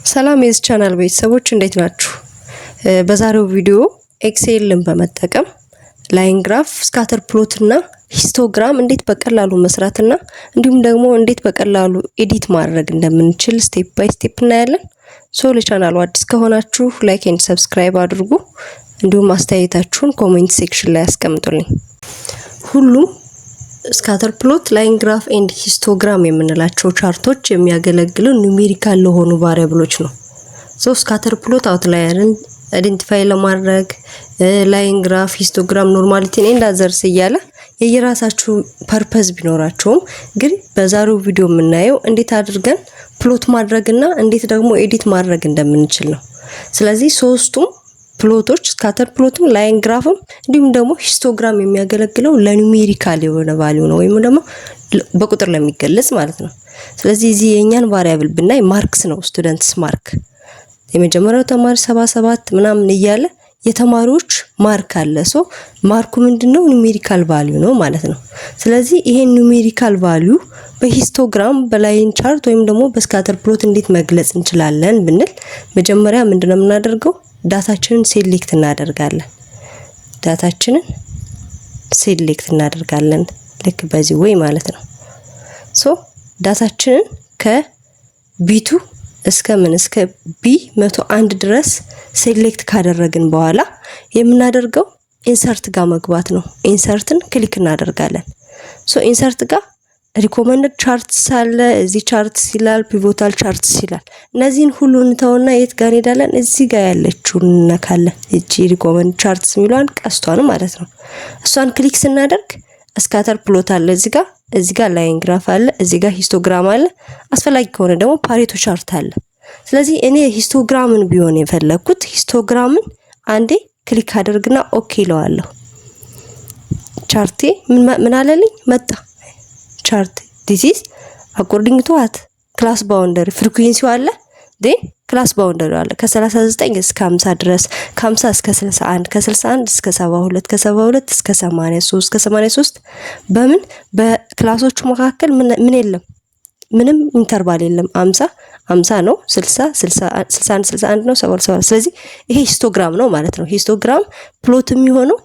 ሰላም የዚህ ቻናል ቤተሰቦች እንዴት ናችሁ? በዛሬው ቪዲዮ ኤክሴልን በመጠቀም ላይን ግራፍ፣ ስካተር ፕሎት እና ሂስቶግራም እንዴት በቀላሉ መስራትና እንዲሁም ደግሞ እንዴት በቀላሉ ኤዲት ማድረግ እንደምንችል ስቴፕ ባይ ስቴፕ እናያለን። ለቻናሉ አዲስ ከሆናችሁ ላይክ ኤንድ ሰብስክራይብ አድርጉ። እንዲሁም አስተያየታችሁን ኮሜንት ሴክሽን ላይ አስቀምጡልኝ። ሁሉም ስካተር ፕሎት፣ ላይን ግራፍ ኤንድ ሂስቶግራም የምንላቸው ቻርቶች የሚያገለግሉ ኑሜሪካል ለሆኑ ቫሪያብሎች ነው። ስካተር ፕሎት አውትላየርን አይደንቲፋይ ለማድረግ፣ ላይን ግራፍ፣ ሂስቶግራም ኖርማሊቲን ኤንድ አዘርስ እያለ የየራሳቸው ፐርፐዝ ቢኖራቸውም ግን በዛሬው ቪዲዮ የምናየው እንዴት አድርገን ፕሎት ማድረግና እንዴት ደግሞ ኤዲት ማድረግ እንደምንችል ነው። ስለዚህ ሶስቱም ፕሎቶች ስካተር ፕሎትም ላይን ግራፍም እንዲሁም ደግሞ ሂስቶግራም የሚያገለግለው ለኑሜሪካል የሆነ ቫልዩ ነው ወይም ደግሞ በቁጥር ለሚገለጽ ማለት ነው። ስለዚህ እዚህ የኛን ቫሪያብል ብናይ ማርክስ ነው፣ ስቱደንትስ ማርክ የመጀመሪያው ተማሪ 77 ምናምን እያለ የተማሪዎች ማርክ አለ። ማርኩ ምንድነው? ኑሜሪካል ቫልዩ ነው ማለት ነው። ስለዚህ ይሄን ኑሜሪካል ቫልዩ በሂስቶግራም በላይን ቻርት ወይም ደግሞ በስካተር ፕሎት እንዴት መግለጽ እንችላለን ብንል መጀመሪያ ምንድነው የምናደርገው? ዳታችንን ሴሌክት እናደርጋለን ልክ በዚህ ወይ ማለት ነው። ዳታችንን ከቢቱ እስከ ቢ101 ድረስ ሴሌክት ካደረግን በኋላ የምናደርገው ኢንሰርት ጋር መግባት ነው። ኢንሰርትን ክሊክ እናደርጋለን። ኢንሰርት ጋር ሪኮመንደድ ቻርትስ አለ፣ እዚህ ቻርትስ ይላል፣ ፒቮታል ቻርትስ ይላል። እነዚህን ሁሉ እንተውና የት ጋር እንሄዳለን? እዚህ ጋር ያለችውን እንነካለን። እቺ ሪኮመንደድ ቻርትስ የሚሏን ቀስቷን ማለት ነው። እሷን ክሊክ ስናደርግ ስካተር ፕሎት አለ እዚህ ጋር ላይን ግራፍ አለ፣ እዚህ ጋር ሂስቶግራም አለ። አስፈላጊ ከሆነ ደግሞ ፓሬቶ ቻርት አለ። ስለዚህ እኔ ሂስቶግራምን ቢሆን የፈለኩት ሂስቶግራምን አንዴ ክሊክ አደርግና ኦኬ እለዋለሁ። ቻርቴ ምን አለልኝ? መጣ ቻርት this is according to what class boundary frequency አለ then class boundary አለ ከ39 እስከ 50 ድረስ ከ50 እስከ 61 ከ61 እስከ 72 ከ72 እስከ 83 ከ83 በምን በክላሶቹ መካከል ምን የለም፣ ምንም ኢንተርቫል የለም። 50 ነው፣ 60 61 61 ነው፣ 77። ስለዚህ ይሄ ሂስቶግራም ነው ማለት ነው። ሂስቶግራም ፕሎት የሚሆነው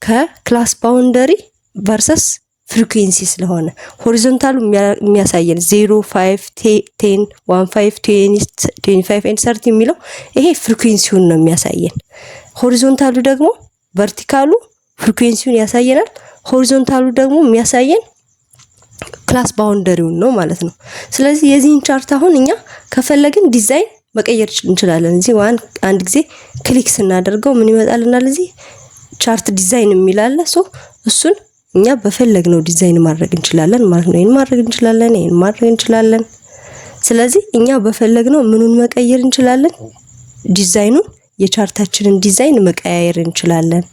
ከክላስ ባውንደሪ ቨርሰስ ፍሪኩዌንሲ ስለሆነ ሆሪዞንታሉ የሚያሳየን 0 5 10 15 20 25 and 30 የሚለው ይሄ ፍሪኩዌንሲውን ነው የሚያሳየን። ሆሪዞንታሉ ደግሞ ቨርቲካሉ ፍሪኩዌንሲውን ያሳየናል። ሆሪዞንታሉ ደግሞ የሚያሳየን ክላስ ባውንደሪውን ነው ማለት ነው። ስለዚህ የዚህን ቻርት አሁን እኛ ከፈለግን ዲዛይን መቀየር እንችላለን። እዚህ አንድ ጊዜ ክሊክ ስናደርገው ምን ይመጣልናል? እዚህ ቻርት ዲዛይን የሚላል እሱን እኛ በፈለግነው ዲዛይን ማድረግ እንችላለን ማለት ነው። ይሄን ማድረግ እንችላለን። ስለዚህ እኛ በፈለግነው ምኑን መቀየር እንችላለን? ዲዛይኑን፣ የቻርታችንን ዲዛይን መቀያየር እንችላለን።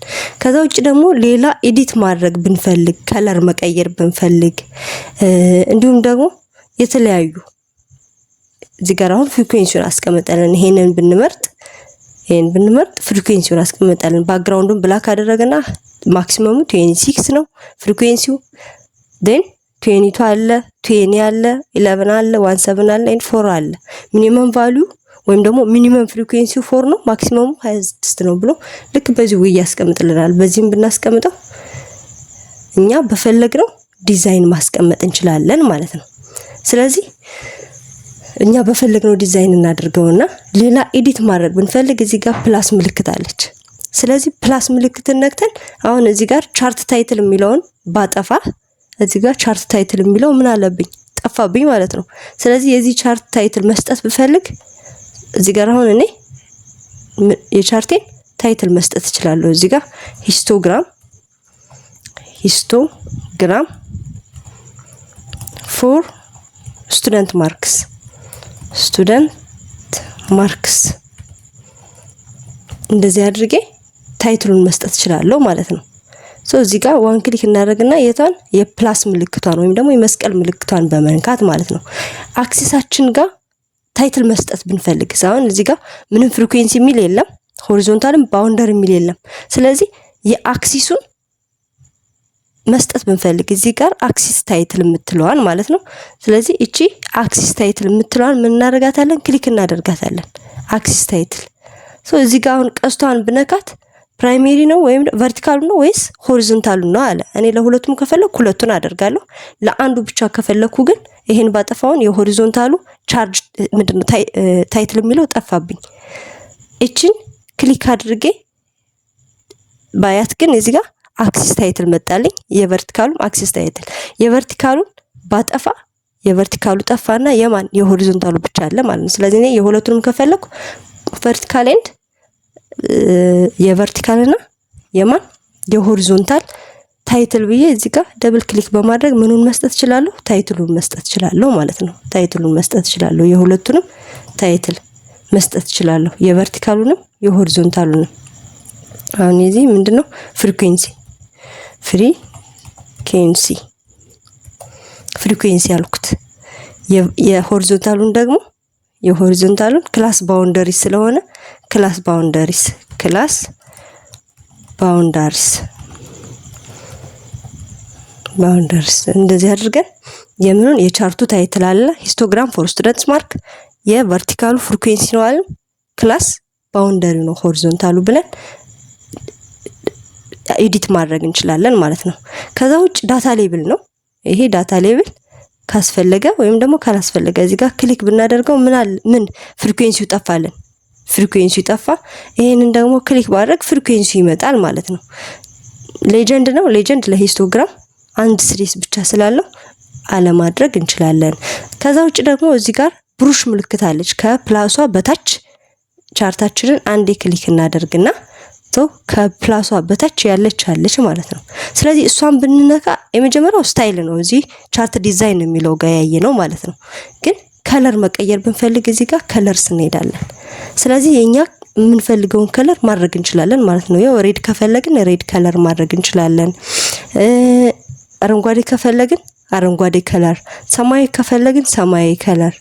ከዛ ውጭ ደግሞ ሌላ ኤዲት ማድረግ ብንፈልግ፣ ከለር መቀየር ብንፈልግ፣ እንዲሁም ደግሞ የተለያዩ እዚህ ጋር አሁን ፍሪኩዌንሲውን አስቀምጠልን ይሄንን ብንመርጥ ፍሪኩዌንሲውን አስቀምጠልን። ባክግራውንዱን ብላክ አደረገና ማክሲመሙ 26 ነው ፍሪኩዌንሲው። then 22 አለ፣ 20 አለ፣ 11 አለ፣ 17 አለ፣ 4 አለ። ሚኒመም ቫልዩ ወይም ደግሞ ሚኒመም ፍሪኩዌንሲው 4 ነው፣ ማክሲመሙ 26 ነው ብሎ ልክ በዚህ ወይ ያስቀምጥልናል። በዚህም ብናስቀምጠው እኛ በፈለግነው ዲዛይን ማስቀመጥ እንችላለን ማለት ነው። ስለዚህ እኛ በፈለግነው ዲዛይን እናደርገውና ሌላ ኤዲት ማድረግ ብንፈልግ እዚህ ጋር ፕላስ ምልክት አለች። ስለዚህ ፕላስ ምልክትን ነክተን አሁን እዚህ ጋር ቻርት ታይትል የሚለውን ባጠፋ እዚህ ጋር ቻርት ታይትል የሚለው ምን አለብኝ? ጠፋብኝ ማለት ነው። ስለዚህ የዚህ ቻርት ታይትል መስጠት ብፈልግ እዚህ ጋር አሁን እኔ የቻርቴን ታይትል መስጠት እችላለሁ። እዚህ ጋር ሂስቶግራም ፎር ስቱደንት ማርክስ እንደዚህ አድርጌ ታይትሉን መስጠት እችላለሁ ማለት ነው። እዚህ ጋር ዋን ክሊክ እናደርግና የፕላስ ምልክቷን ወይም ደግሞ የመስቀል ምልክቷን በመንካት ማለት ነው አክሲሳችን ጋር ታይትል መስጠት ብንፈልግ አሁን እዚህ ጋር ምንም ፍሪኩዌንሲ የሚል የለም፣ ሆሪዞንታልም ባውንደሪ የሚል የለም። ስለዚህ የአክሲሱን መስጠት ብንፈልግ እዚህ ጋር አክሲስ ታይትል የምትለዋን ማለት ነው። ስለዚህ እቺ አክሲስ ታይትል የምትለዋን ምን እናደርጋታለን? ክሊክ እናደርጋታለን። አክሲስ ታይትል እዚህ ጋር አሁን ቀስቷን ብነካት ፕራይሜሪ ነው ወይም ቨርቲካሉ ነው ወይስ ሆሪዞንታሉ ነው አለ። እኔ ለሁለቱም ከፈለኩ ሁለቱን አደርጋለሁ። ለአንዱ ብቻ ከፈለኩ ግን ይሄን ባጠፋውን የሆሪዞንታሉ ቻርጅ ምንድነው ታይትል የሚለው ጠፋብኝ። እቺን ክሊክ አድርጌ ባያት ግን እዚህ ጋር አክሲስ ታይትል መጣልኝ። የቨርቲካሉም አክሲስ ታይትል የቨርቲካሉን ባጠፋ የቨርቲካሉ ጠፋና የማን የሆሪዞንታሉ ብቻ አለ ማለት ነው። ስለዚህ እኔ የሁለቱንም ከፈለኩ ቨርቲካል ኤንድ የቨርቲካልና የማን የሆሪዞንታል ታይትል ብዬ እዚህ ጋር ደብል ክሊክ በማድረግ ምኑን መስጠት እችላለሁ? ታይትሉን መስጠት እችላለሁ ማለት ነው። ታይትሉን መስጠት እችላለሁ። የሁለቱንም ታይትል መስጠት እችላለሁ። የቨርቲካሉንም የሆሪዞንታሉንም። አሁን እዚህ ምንድነው ፍሪኩዌንሲ አልኩት። የሆሪዞንታሉን ደግሞ የሆሪዞንታሉን ክላስ ባውንደሪስ ስለሆነ ክላስ ባውንደሪስ እንደዚህ አድርገን የምኑን የቻርቱ ታይትል አለ ሂስቶግራም ፎር ስቱደንትስ ማርክ የቨርቲካሉ ፍሪኩዌንሲ ነው አለ ክላስ ባውንደሪ ነው ሆሪዞንታሉ ብለን ኤዲት ማድረግ እንችላለን ማለት ነው። ከዛ ውጭ ዳታ ሌብል ነው። ይሄ ዳታ ሌብል ካስፈለገ ወይም ደግሞ ካላስፈለገ እዚህ ጋር ክሊክ ብናደርገው ምን ፍሪኩዌንሲው ጠፋልን። ፍሪኩዌንሲው ጠፋ። ይሄንን ደግሞ ክሊክ ባደረግ ፍሪኩዌንሲው ይመጣል ማለት ነው። ሌጀንድ ነው። ሌጀንድ ለሂስቶግራም አንድ ሲሪስ ብቻ ስላለው አለማድረግ እንችላለን። ከዛ ውጭ ደግሞ እዚህ ጋር ብሩሽ ምልክት አለች። ከፕላሷ በታች ቻርታችንን አንዴ ክሊክ እናደርግና ከፕላሷ በታች ያለች ማለት ነው። ስለዚህ እሷን ብንነካ የመጀመሪያው ስታይል ነው። እዚህ ቻርት ዲዛይን የሚለው ጋር ያየ ነው ማለት ነው። ግን ከለር መቀየር ብንፈልግ እዚህ ጋር ከለርስ እንሄዳለን። ስለዚህ የኛ የምንፈልገውን ከለር ማድረግ እንችላለን ማለት ነው። ያው ሬድ ከፈለግን ሬድ ከለር ማድረግ እንችላለን። አረንጓዴ ከፈለግን አረንጓዴ ከለር፣ ሰማያዊ ከፈለግን ሰማያዊ ከለር፣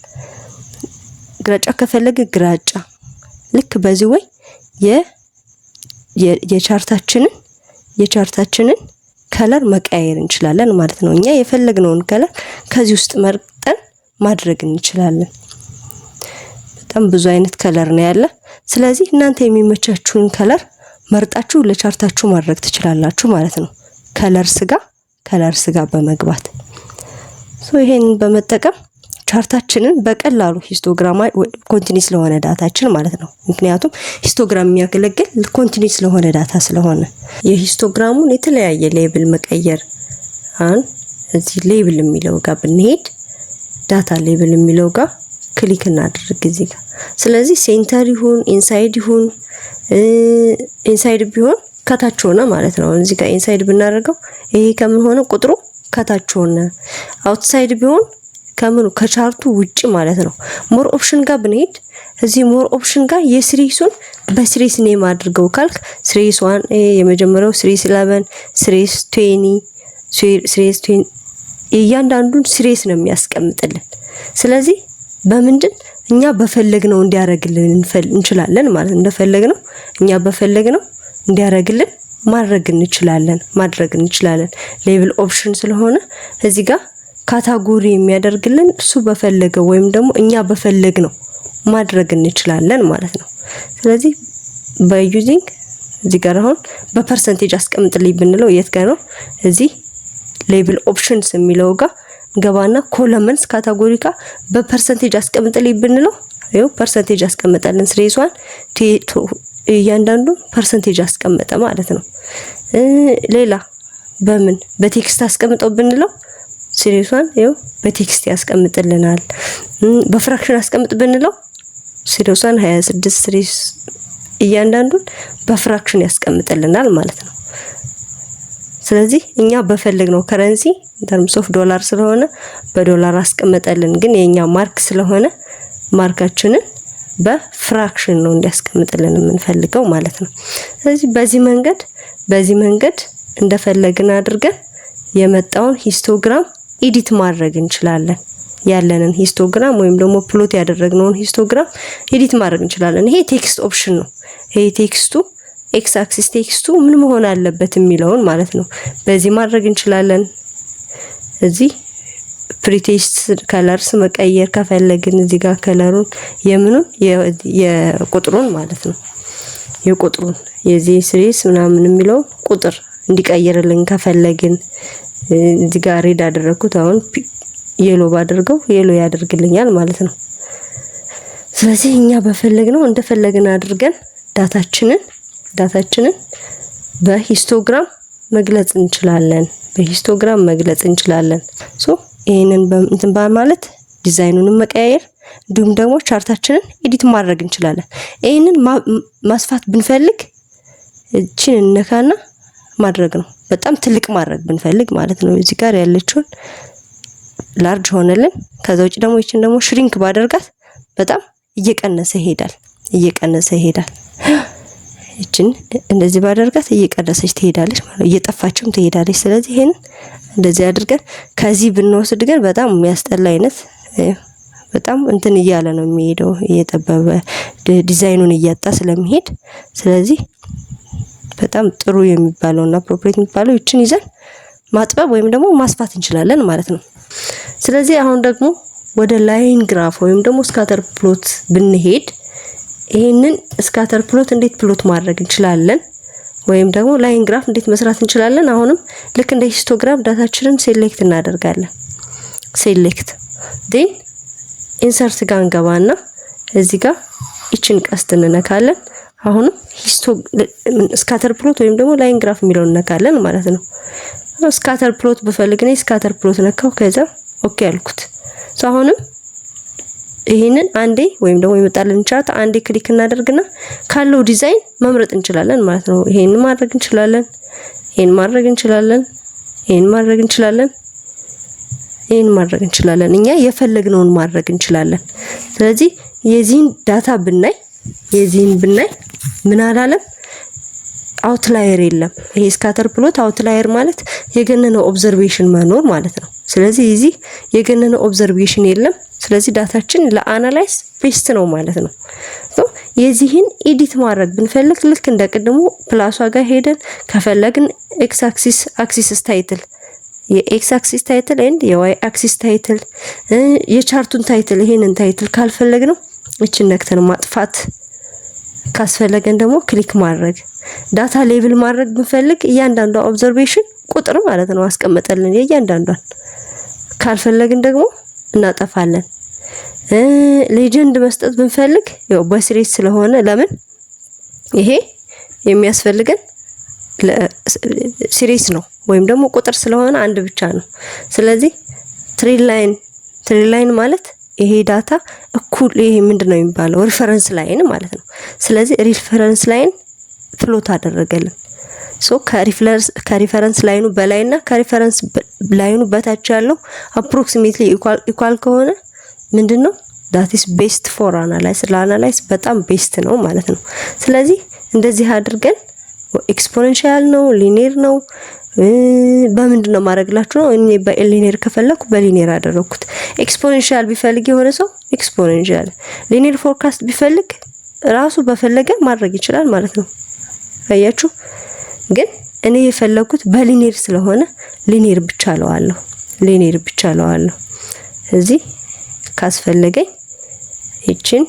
ግራጫ ከፈለግን ግራጫ። ልክ በዚህ ወይ የቻርታችንን ከለር መቀየር እንችላለን ማለት ነው። እኛ የፈለግነውን ከለር ከዚህ ውስጥ መርጠን ማድረግ እንችላለን። በጣም ብዙ አይነት ከለር ነው ያለ። ስለዚህ እናንተ የሚመቻችሁን ከለር መርጣችሁ ለቻርታችሁ ማድረግ ትችላላችሁ ማለት ነው። ከለር ስጋ በመግባት ይሄንን በመጠቀም ቻርታችንን በቀላሉ ሂስቶግራም ኮንቲኒስ ለሆነ ዳታችን ማለት ነው። ምክንያቱም ሂስቶግራም የሚያገለግል ኮንቲኒስ ለሆነ ዳታ ስለሆነ የሂስቶግራሙን የተለያየ ሌብል መቀየር እዚህ ሌብል የሚለው ጋር ብንሄድ ዳታ ሌብል የሚለው ጋር ክሊክ እናድርግ እዚህ ጋር። ስለዚህ ሴንተር ይሁን ኢንሳይድ ይሁን ኢንሳይድ ቢሆን ከታች ሆነ ማለት ነው። እዚህ ጋር ኢንሳይድ ብናደርገው ይሄ ከምን ሆነ ቁጥሩ ከታች ሆነ። አውትሳይድ ቢሆን ከምኑ ከቻርቱ ውጪ ማለት ነው። ሞር ኦፕሽን ጋር ብንሄድ እዚህ ሞር ኦፕሽን ጋር የሲሪሱን በሲሪስ ኔም አድርገው ካልክ ሲሪስ 1 የመጀመሪያው ሲሪስ 11 ሲሪስ 20 ሲሪስ 20 እያንዳንዱን ሲሪስ ነው የሚያስቀምጥልን። ስለዚህ በምንድን እኛ በፈለግነው እንዲያረግልን እንችላለን ማለት እንደፈለግነው እኛ በፈለግነው እንዲያረግልን ማድረግ እንችላለን። ሌብል ኦፕሽን ስለሆነ እዚህ ጋር ካታጎሪ የሚያደርግልን እሱ በፈለገው ወይም ደግሞ እኛ በፈለግነው ማድረግ እንችላለን ማለት ነው። ስለዚህ በዩዚንግ እዚህ ጋር አሁን በፐርሰንቴጅ አስቀምጥልኝ ብንለው የት ጋር ነው? እዚህ ሌብል ኦፕሽንስ የሚለው ጋር ገባና ኮለመንስ ካታጎሪ ጋር በፐርሰንቴጅ አስቀምጥልኝ ብንለው ይኸው ፐርሰንቴጅ አስቀምጣለን። ስሬሷን እያንዳንዱ ፐርሰንቴጅ አስቀመጠ ማለት ነው። ሌላ በምን በቴክስት አስቀምጠው ብንለው ሲሪሷን ይኸው በቴክስት ያስቀምጥልናል። በፍራክሽን አስቀምጥ ብንለው ሲሪሷን 26 ሲሪስ እያንዳንዱን በፍራክሽን ያስቀምጥልናል ማለት ነው። ስለዚህ እኛ በፈለግነው ከረንሲ ተርምስ ኦፍ ዶላር ስለሆነ በዶላር አስቀምጠልን። ግን የኛ ማርክ ስለሆነ ማርካችንን በፍራክሽን ነው እንዲያስቀምጥልን የምንፈልገው ማለት ነው። ስለዚህ በዚህ መንገድ እንደፈለግን አድርገን የመጣውን ሂስቶግራም ኤዲት ማድረግ እንችላለን። ያለንን ሂስቶግራም ወይም ደግሞ ፕሎት ያደረግነውን ሂስቶግራም ኤዲት ማድረግ እንችላለን። ይሄ ቴክስት ኦፕሽን ነው። ይሄ ቴክስቱ ኤክስ አክሲስ ቴክስቱ ምን መሆን አለበት የሚለውን ማለት ነው በዚህ ማድረግ እንችላለን። እዚህ ፕሪቴክስት ከለርስ መቀየር ከፈለግን እዚህ ጋር ከለሩን የምኑን የቁጥሩን ማለት ነው የቁጥሩን የዚህ ሲሪስ ምናምን የሚለው ቁጥር እንዲቀየርልን ከፈለግን እዚህ ጋር ሬድ አደረኩት። አሁን የሎ ባደርገው የሎ ያደርግልኛል ማለት ነው። ስለዚህ እኛ በፈለግነው እንደፈለግን አድርገን ዳታችንን በሂስቶግራም መግለጽ እንችላለን። ሶ ይሄንን እንትን በማለት ዲዛይኑን መቀየር እንዲሁም ደግሞ ቻርታችንን ኤዲት ማድረግ እንችላለን። ይሄንን ማስፋት ብንፈልግ እቺን እንነካና ማድረግ ነው። በጣም ትልቅ ማድረግ ብንፈልግ ማለት ነው እዚህ ጋር ያለችውን ላርጅ ሆነልን። ከዛ ውጪ ደግሞ እቺን ደግሞ ሽሪንክ ባደርጋት በጣም እየቀነሰ ይሄዳል። እቺን እንደዚህ ባደርጋት እየቀነሰች ትሄዳለች ማለት ነው፣ እየጠፋችም ትሄዳለች። ስለዚህ ይሄንን እንደዚህ አድርገን ከዚህ ብንወስድ ግን በጣም የሚያስጠላ አይነት በጣም እንትን እያለ ነው የሚሄደው እየጠበበ ዲዛይኑን እያጣ ስለሚሄድ ስለዚህ በጣም ጥሩ የሚባለውና ፕሮፐርቲ የሚባለው እቺን ይዘን ማጥበብ ወይም ደግሞ ማስፋት እንችላለን ማለት ነው። ስለዚህ አሁን ደግሞ ወደ ላይን ግራፍ ወይም ደግሞ ስካተር ፕሎት ብንሄድ ይሄንን ስካተር ፕሎት እንዴት ፕሎት ማድረግ እንችላለን ወይም ደግሞ ላይን ግራፍ እንዴት መስራት እንችላለን። አሁንም ልክ እንደ ሂስቶግራም ዳታችንን ሴሌክት እናደርጋለን። ሴሌክት ዴን ኢንሰርት ጋር እንገባና እዚህ ጋር እቺን ቀስት እንነካለን። አሁንም ስካተር ፕሎት ወይም ደግሞ ላይን ግራፍ የሚለውን እንነካለን ማለት ነው። ስካተር ፕሎት በፈልግ ነው ስካተር ፕሎት ነካው ከዛ ኦኬ አልኩት። አሁንም ይሄንን አንዴ ወይም ደግሞ ይመጣልን ቻርት አንዴ ክሊክ እናደርግና ካለው ዲዛይን መምረጥ እንችላለን ማለት ነው። ይሄንን ማድረግ እንችላለን፣ ይሄን ማድረግ እንችላለን፣ እኛ የፈለግነውን ማድረግ እንችላለን። ስለዚህ የዚህን ዳታ ብናይ ምን አላለም አውትላየር የለም። ይሄ ስካተር ፕሎት አውትላየር ማለት የገነነ ኦብዘርቬሽን መኖር ማለት ነው። ስለዚህ እዚህ የገነነ ኦብዘርቬሽን የለም። ስለዚህ ዳታችን ለአናላይዝ ቤስት ነው ማለት ነው። የዚህን ኤዲት ማድረግ ብንፈልግ ልክ እንደቀደሙ ፕላሷ ጋር ሄደን ከፈለግን ኤክስ አክሲስ ታይትል የኤክስ አክሲስ ታይትል ኤንድ የዋይ አክሲስ ታይትል የቻርቱን ታይትል ይሄንን ታይትል ካልፈለግነው እቺን ነክተን ማጥፋት ካስፈለገን ደግሞ ክሊክ ማድረግ ዳታ ሌብል ማድረግ ብንፈልግ እያንዳንዷ ኦብዘርቬሽን ቁጥር ማለት ነው አስቀመጠልን የእያንዳንዷን ካልፈለግን ደግሞ እናጠፋለን። ሌጀንድ መስጠት ብንፈልግ ያው በሲሪስ ስለሆነ ለምን ይሄ የሚያስፈልገን ሲሪስ ነው ወይም ደግሞ ቁጥር ስለሆነ አንድ ብቻ ነው። ስለዚህ ትሪ ላይን ማለት ይሄ ዳታ እኩል ይሄ ምንድነው የሚባለው ሪፈረንስ ላይን ማለት ነው። ስለዚህ ሪፈረንስ ላይን ፕሎት አደረገልን። ከሪፈረንስ ላይኑ በላይና ከሪፈረንስ ላይኑ በታች ያለው አፕሮክሲሜትሊ ኢኳል ከሆነ ምንድነው that is best for analyze ለአናላይዝ በጣም ቤስት ነው ማለት ነው። ስለዚህ እንደዚህ አድርገን ኤክስፖኔንሻል ነው ሊኒየር ነው በምንድነው ማድረግላችሁ ነው። እኔ በሊኒየር ከፈለኩ በሊኒየር አደረኩት። ኤክስፖኔንሻል ቢፈልግ የሆነ ሰው ኤክስፖኔንሻል፣ ሊኒየር ፎርካስት ቢፈልግ ራሱ በፈለገ ማድረግ ይችላል ማለት ነው። አያችሁ ግን እኔ የፈለኩት በሊኒየር ስለሆነ ሊኒየር ብቻ አለዋለሁ። እዚህ ካስፈለገኝ እቺን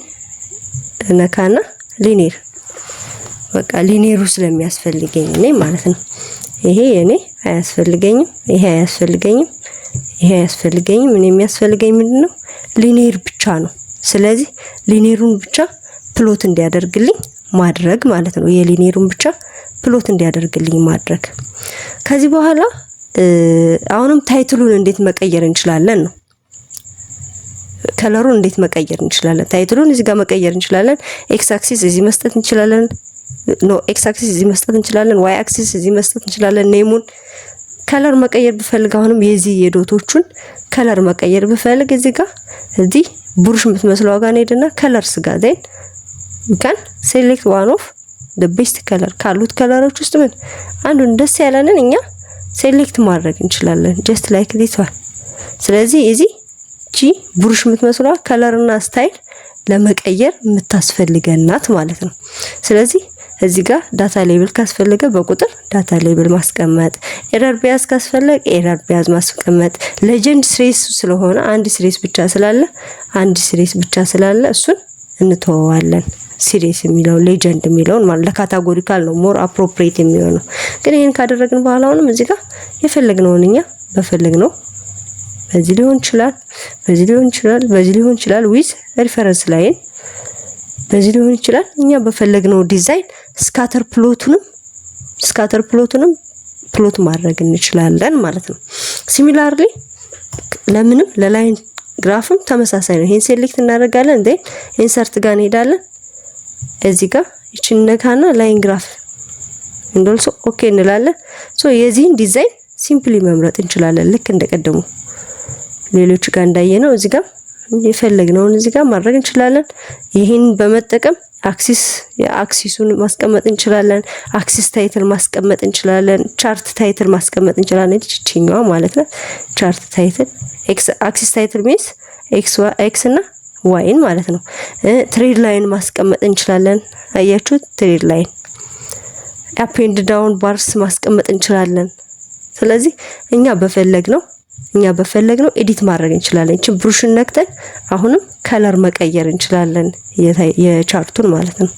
ነካና ሊኒየር በቃ ሊኒየሩ ስለሚያስፈልገኝ እኔ ማለት ነው። ይሄ እኔ አያስፈልገኝም፣ ይሄ አያስፈልገኝም። እኔ የሚያስፈልገኝ ምንድነው ሊኒየር ብቻ ነው። ስለዚህ ሊኒየሩን ብቻ ፕሎት እንዲያደርግልኝ ማድረግ ማለት ነው። የሊኒየሩን ብቻ ፕሎት እንዲያደርግልኝ ማድረግ። ከዚህ በኋላ አሁንም ታይትሉን እንዴት መቀየር እንችላለን ነው። ከለሩን እንዴት መቀየር እንችላለን? ታይትሉን እዚህ ጋር መቀየር እንችላለን። ኤክስ አክሲስ እዚህ መስጠት እንችላለን። ኤክስ አክሲስ እዚህ መስጠት እንችላለን። ዋይ አክሲስ እዚህ መስጠት እንችላለን። ኔሙን ከለር መቀየር ብፈልግ አሁንም የዚህ የዶቶቹን ከለር መቀየር ብፈልግ እዚህ ጋር እዚህ ቡርሽ የምትመስለው ጋር ሄድና ከለርስ ጋር ዜን ካን ሴሌክት ዋን ኦፍ the best color ካሉት ከለሮች ውስጥ ምን አንዱን ደስ ያለንን እኛ ሴሌክት ማድረግ እንችላለን just like this one። ስለዚህ እዚህ ቡርሽ የምትመስለው ከለርና ስታይል ለመቀየር የምታስፈልገናት ማለት ነው። ስለዚህ እዚህ ጋር ዳታ ሌብል ካስፈለገ በቁጥር ዳታ ሌብል ማስቀመጥ፣ ኤረር ቢያዝ ካስፈለገ ኤረር ቢያዝ ማስቀመጥ። ሌጀንድ ሲሪስ ስለሆነ አንድ ሲሪስ ብቻ ስላለ እሱን እንተዋዋለን። ሲሪስ የሚለው ሌጀንድ የሚለውን ማለት ለካታጎሪካል ነው ሞር አፕሮፕሪየት የሚሆነው። ግን ይሄን ካደረግን በኋላ አሁንም እዚህ ጋር የፈለግነውን እኛ በፈለግነው በዚህ ሊሆን ይችላል ዊዝ ሪፈረንስ ላይን በዚህ ሊሆን ይችላል። እኛ በፈለግነው ዲዛይን ስካተር ፕሎቱንም ፕሎት ማድረግ እንችላለን ማለት ነው። ሲሚላርሊ ለምንም ለላይን ግራፍም ተመሳሳይ ነው። ይሄን ሴሌክት እናደርጋለን እንዴ ኢንሰርት ጋር እንሄዳለን። እዚህ ጋር እቺን ነካና ላይን ግራፍ እንደልሶ ኦኬ እንላለን። የዚህን ዲዛይን ሲምፕሊ መምረጥ እንችላለን ልክ እንደቀደሙ ሌሎች ጋር እንዳየነው እዚህ ጋር የፈለግነውን እዚህ ጋር ማድረግ እንችላለን። ይሄን በመጠቀም አክሲሱን ማስቀመጥ እንችላለን። አክሲስ ታይትል ማስቀመጥ እንችላለን። ቻርት ታይትል ማስቀመጥ እንችላለን። እቺኛዋ ማለት ነው ቻርት ታይትል አክሲስ ታይትል ሚንስ ኤክስ እና ዋይን ማለት ነው። ትሬድ ላይን ማስቀመጥ እንችላለን። አያችሁ ትሬድ ላይን አፕ ኤንድ ዳውን ባርስ ማስቀመጥ እንችላለን። ስለዚህ እኛ በፈለግነው ኤዲት ማድረግ እንችላለን። እቺ ብሩሽን ነክተን አሁንም ከለር መቀየር እንችላለን የቻርቱን ማለት ነው።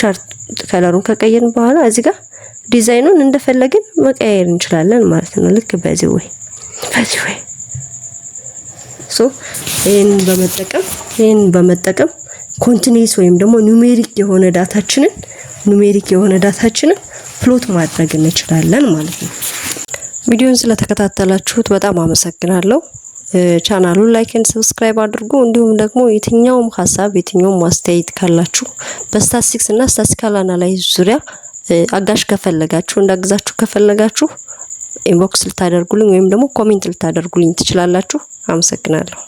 ቻርት ከለሩን ከቀየርን በኋላ እዚህ ጋር ዲዛይኑን እንደፈለግን መቀየር እንችላለን ማለት ነው። ልክ በዚህ ወይ ይሄን በመጠቀም ኮንቲኒዩስ ወይም ደግሞ ኑሜሪክ የሆነ ዳታችንን ፕሎት ማድረግ እንችላለን ማለት ነው። ቪዲዮን ስለተከታተላችሁት በጣም አመሰግናለሁ። ቻናሉን ላይክ እና ሰብስክራይብ አድርጉ። እንዲሁም ደግሞ የትኛውም ሐሳብ የትኛውም አስተያየት ካላችሁ በስታቲስቲክስ እና ስታቲስቲካል አናላይዝ ዙሪያ አጋዥ ከፈለጋችሁ ኢንቦክስ ልታደርጉልኝ ወይም ደግሞ ኮሜንት ልታደርጉልኝ ትችላላችሁ። አመሰግናለሁ።